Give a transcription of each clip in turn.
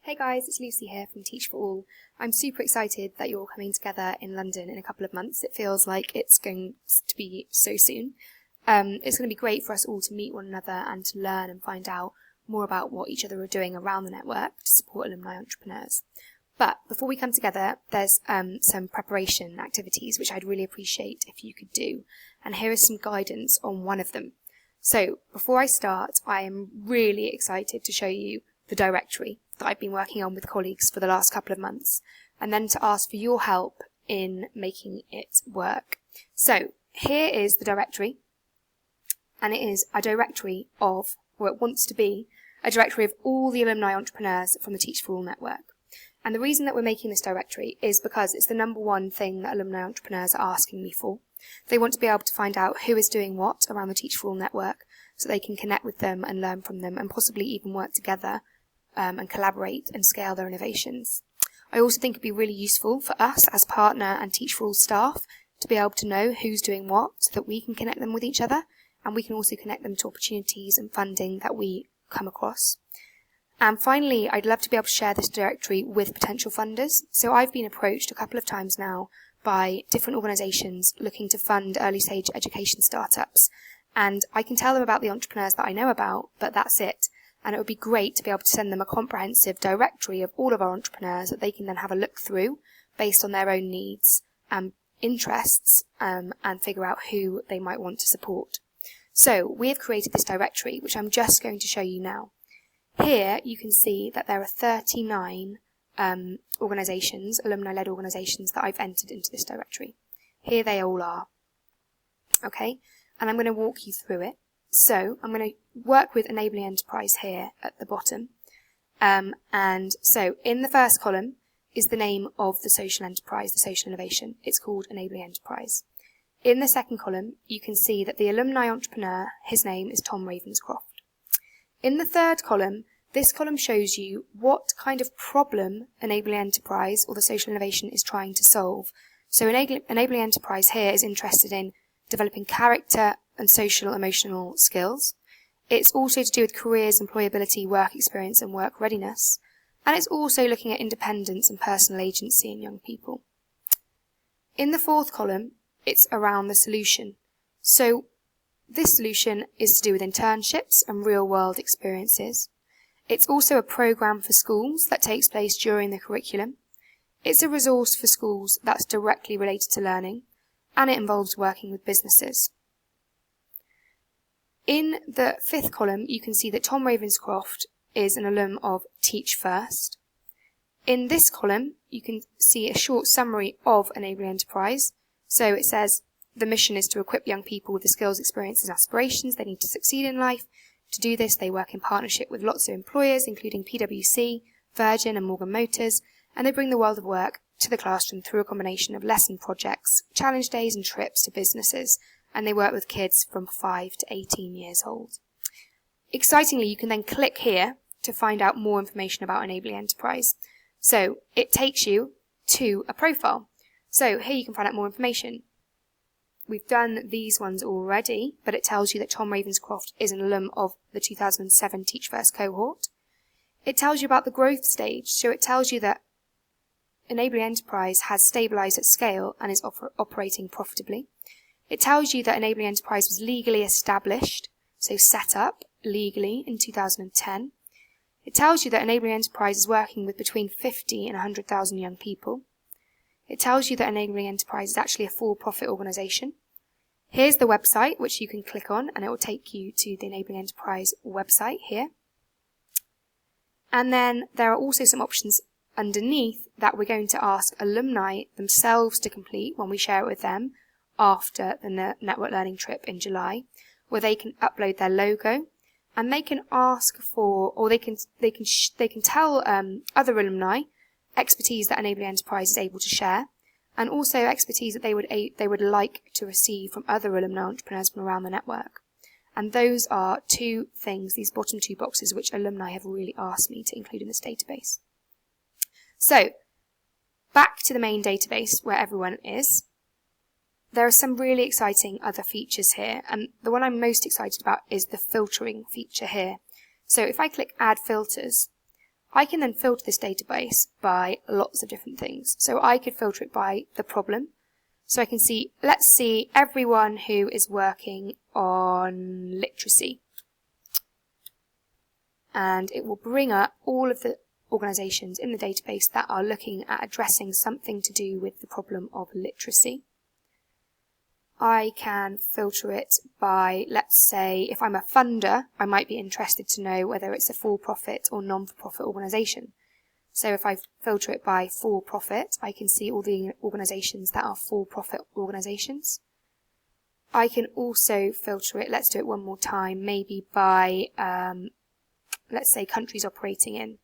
Hey guys, it's Lucy here from Teach for All. I'm super excited that you're all coming together in London in a couple of months. It feels like it's going to be so soon. It's going to be great for us all to meet one another and to learn and find out more about what each other are doing around the network to support alumni entrepreneurs. But before we come together, there's some preparation activities which I'd really appreciate if you could do. And here is some guidance on one of them. So before I start, I am really excited to show you the directory that I've been working on with colleagues for the last couple of months, and then to ask for your help in making it work. So here is the directory, and it is a directory of, or it wants to be, a directory of all the alumni entrepreneurs from the Teach for All network. And the reason that we're making this directory is because it's the number one thing that alumni entrepreneurs are asking me for. They want to be able to find out who is doing what around the Teach for All network so they can connect with them and learn from them and possibly even work together and collaborate and scale their innovations. I also think it'd be really useful for us as partner and Teach for All staff to be able to know who's doing what so that we can connect them with each other, and we can also connect them to opportunities and funding that we come across. And finally, I'd love to be able to share this directory with potential funders. So I've been approached a couple of times now by different organisations looking to fund early stage education startups. And I can tell them about the entrepreneurs that I know about, but that's it. And it would be great to be able to send them a comprehensive directory of all of our entrepreneurs that they can then have a look through based on their own needs and interests, and figure out who they might want to support. So we have created this directory, which I'm just going to show you now. Here you can see that there are 39 organisations, alumni-led organisations, that I've entered into this directory. Here they all are. Okay, and I'm going to walk you through it. So I'm going to work with Enabling Enterprise here at the bottom. And so in the first column is the name of the social enterprise, the social innovation. It's called Enabling Enterprise. In the second column, you can see that the alumni entrepreneur, his name is Tom Ravenscroft. In the third column, this column shows you what kind of problem Enabling Enterprise or the social innovation is trying to solve. So Enabling Enterprise here is interested in developing character and social emotional skills. It's also to do with careers, employability, work experience and work readiness. And it's also looking at independence and personal agency in young people. In the fourth column, it's around the solution. So this solution is to do with internships and real-world experiences. It's also a programme for schools that takes place during the curriculum. It's a resource for schools that's directly related to learning, and it involves working with businesses. In the fifth column, you can see that Tom Ravenscroft is an alum of Teach First. In this column, you can see a short summary of Enabling Enterprise. So it says, the mission is to equip young people with the skills, experiences and aspirations they need to succeed in life. To do this, they work in partnership with lots of employers, including PwC, Virgin and Morgan Motors, and they bring the world of work to the classroom through a combination of lesson projects, challenge days and trips to businesses, and they work with kids from 5 to 18 years old. Excitingly, you can then click here to find out more information about Enabling Enterprise. So it takes you to a profile. So here you can find out more information. We've done these ones already, but it tells you that Tom Ravenscroft is an alum of the 2007 Teach First cohort. It tells you about the growth stage, so it tells you that Enabling Enterprise has stabilised at scale and is operating profitably. It tells you that Enabling Enterprise was legally established, so set up legally in 2010. It tells you that Enabling Enterprise is working with between 50 and 100,000 young people. It tells you that Enabling Enterprise is actually a for-profit organisation. Here's the website, which you can click on, and it will take you to the Enabling Enterprise website here. And then there are also some options underneath that we're going to ask alumni themselves to complete when we share it with them after the network learning trip in July, where they can upload their logo, and they can ask for, or they can tell other alumni expertise that Enabling Enterprise is able to share, and also expertise that they would like to receive from other alumni entrepreneurs from around the network. And those are two things, these bottom two boxes, which alumni have really asked me to include in this database. So, back to the main database where everyone is. There are some really exciting other features here, and the one I'm most excited about is the filtering feature here. So if I click Add Filters, I can then filter this database by lots of different things. So I could filter it by the problem. So I can see, let's see everyone who is working on literacy. And it will bring up all of the organisations in the database that are looking at addressing something to do with the problem of literacy. I can filter it by, let's say, if I'm a funder, I might be interested to know whether it's a for-profit or non-for-profit organisation. So if I filter it by for-profit, I can see all the organisations that are for-profit organisations. I can also filter it, let's do it one more time, maybe by, let's say, countries operating in.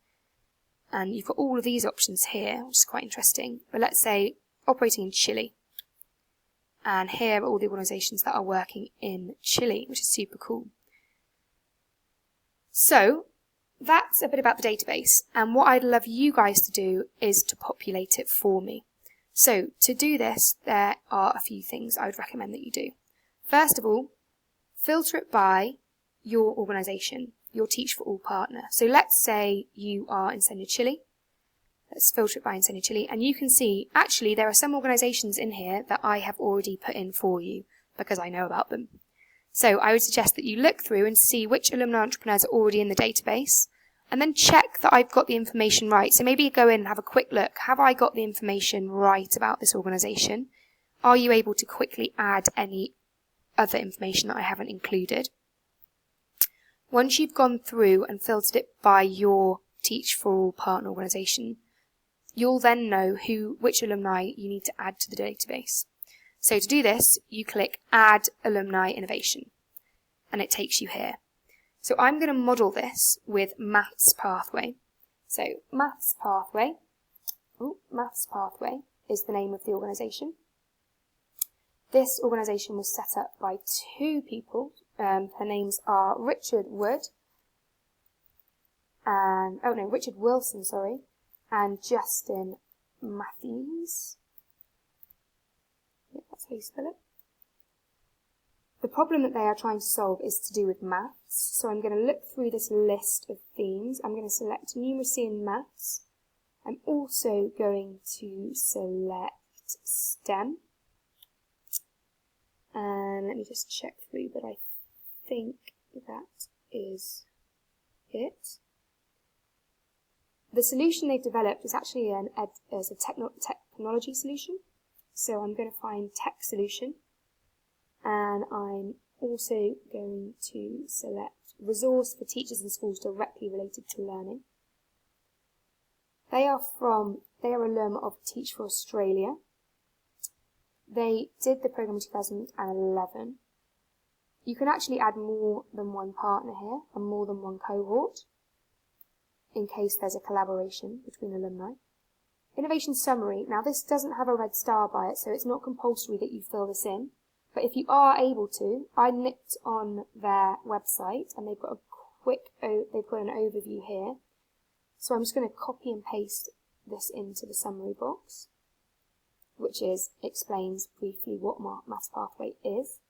And you've got all of these options here, which is quite interesting. But let's say operating in Chile. And here are all the organisations that are working in Chile, which is super cool. So that's a bit about the database. And what I'd love you guys to do is to populate it for me. So to do this, there are a few things I would recommend that you do. First of all, filter it by your organisation, your Teach for All partner. So let's say you are Enseña Chile. Let's filter it by Enseña Chile, and you can see, actually, there are some organisations in here that I have already put in for you, because I know about them. So I would suggest that you look through and see which alumni entrepreneurs are already in the database, and then check that I've got the information right. So maybe go in and have a quick look. Have I got the information right about this organisation? Are you able to quickly add any other information that I haven't included? Once you've gone through and filtered it by your Teach for All partner organisation, you'll then know which alumni you need to add to the database. So to do this, you click Add Alumni Innovation, and it takes you here. So I'm going to model this with Maths Pathway. So Maths Pathway is the name of the organisation. This organisation was set up by two people. Their names are Richard Wilson, and Justin Matthews. Yeah, that's how you spell it. The problem that they are trying to solve is to do with maths. So I'm going to look through this list of themes. I'm going to select numeracy and maths. I'm also going to select STEM. And let me just check through, but I think that is it. The solution they've developed is actually a technology solution. So I'm going to find tech solution, and I'm also going to select resource for teachers and schools directly related to learning. They are alum of Teach for Australia. They did the programme in 2011. You can actually add more than one partner here and more than one cohort, in case there's a collaboration between alumni. Innovation summary. Now this doesn't have a red star by it, so it's not compulsory that you fill this in. But if you are able to, I nipped on their website and they've got they've got an overview here. So I'm just going to copy and paste this into the summary box, which explains briefly what Maths Pathway is.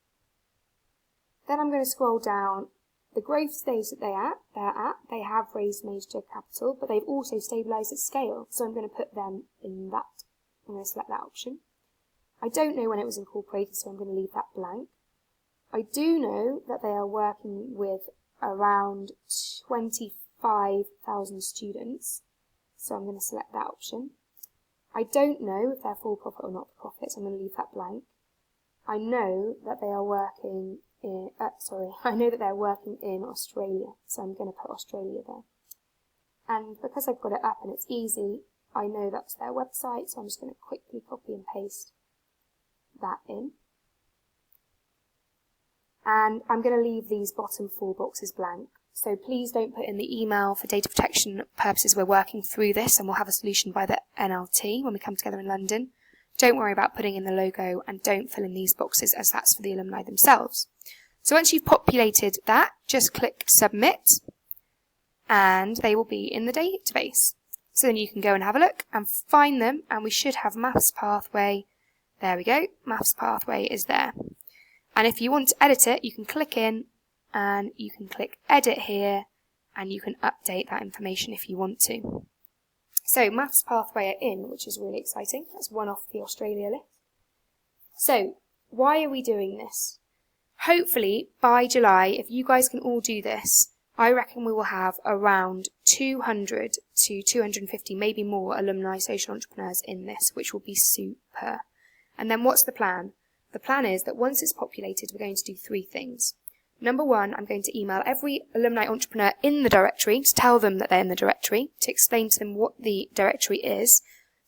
Then I'm going to scroll down. The growth stage that they're at, they have raised major capital, but they've also stabilised at scale. So I'm going to put them in that. I'm going to select that option. I don't know when it was incorporated, so I'm going to leave that blank. I do know that they are working with around 25,000 students, so I'm going to select that option. I don't know if they're for-profit or not-for-profit, so I'm going to leave that blank. I know that they are working in, they're working in Australia, so I'm going to put Australia there. And because I've got it up and it's easy, I know that's their website, so I'm just going to quickly copy and paste that in. And I'm going to leave these bottom 4 boxes blank. So please don't put in the email. For data protection purposes, we're working through this and we'll have a solution by the NLT when we come together in London. Don't worry about putting in the logo and don't fill in these boxes, as that's for the alumni themselves. So once you've populated that, just click submit and they will be in the database. So then you can go and have a look and find them, and we should have Maths Pathway. There we go, Maths Pathway is there. And if you want to edit it, you can click in and you can click edit here and you can update that information if you want to. So Maths Pathway are in, which is really exciting. That's one off the Australia list. So why are we doing this? Hopefully by July, if you guys can all do this, I reckon we will have around 200 to 250, maybe more, alumni social entrepreneurs in this, which will be super. And then what's the plan? The plan is that once it's populated, we're going to do 3 things. Number 1, I'm going to email every alumni entrepreneur in the directory to tell them that they're in the directory, to explain to them what the directory is,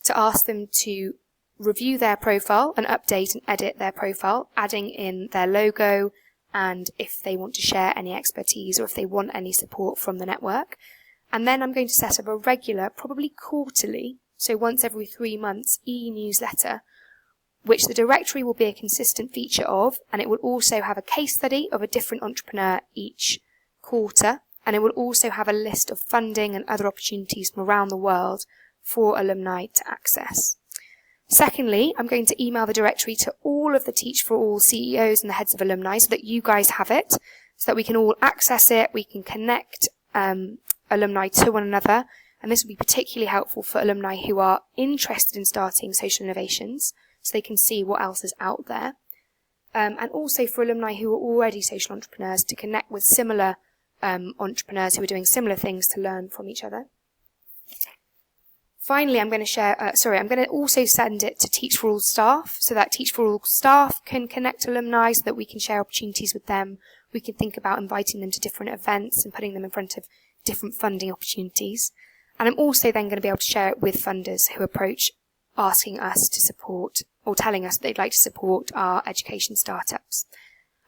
to ask them to review their profile and update and edit their profile, adding in their logo, and if they want to share any expertise or if they want any support from the network. And then I'm going to set up a regular, probably quarterly, so once every 3 months, e-newsletter, which the directory will be a consistent feature of, and it will also have a case study of a different entrepreneur each quarter, and it will also have a list of funding and other opportunities from around the world for alumni to access. Secondly, I'm going to email the directory to all of the Teach for All CEOs and the heads of alumni so that you guys have it, so that we can all access it, we can connect alumni to one another, and this will be particularly helpful for alumni who are interested in starting social innovations, so they can see what else is out there, and also for alumni who are already social entrepreneurs to connect with similar entrepreneurs who are doing similar things to learn from each other. Finally, I'm going to also send it to Teach for All staff, so that Teach for All staff can connect alumni so that we can share opportunities with them. We can think about inviting them to different events and putting them in front of different funding opportunities. And I'm also then going to be able to share it with funders who approach asking us to support or telling us that they'd like to support our education startups.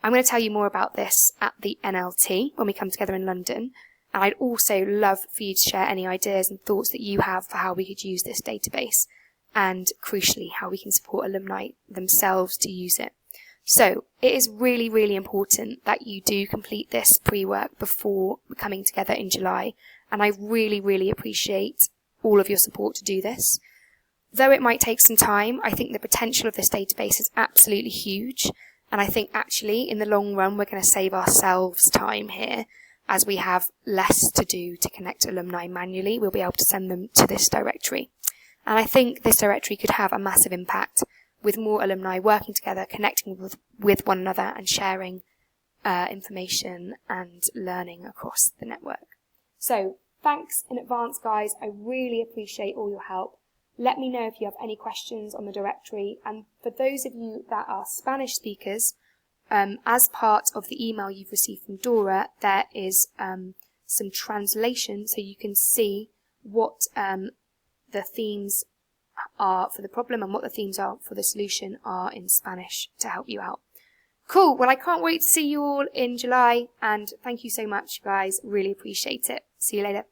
I'm going to tell you more about this at the NLT when we come together in London. And I'd also love for you to share any ideas and thoughts that you have for how we could use this database, and crucially, how we can support alumni themselves to use it. So it is really, really important that you do complete this pre-work before coming together in July. And I really, really appreciate all of your support to do this. Though it might take some time, I think the potential of this database is absolutely huge. And I think actually in the long run, we're going to save ourselves time here. As we have less to do to connect alumni manually, we'll be able to send them to this directory. And I think this directory could have a massive impact with more alumni working together, connecting with one another and sharing information and learning across the network. So thanks in advance, guys. I really appreciate all your help. Let me know if you have any questions on the directory. And for those of you that are Spanish speakers, as part of the email you've received from Dora, there is some translation so you can see what the themes are for the problem and what the themes are for the solution are in Spanish to help you out. Cool. Well, I can't wait to see you all in July, and thank you so much, guys. Really appreciate it. See you later.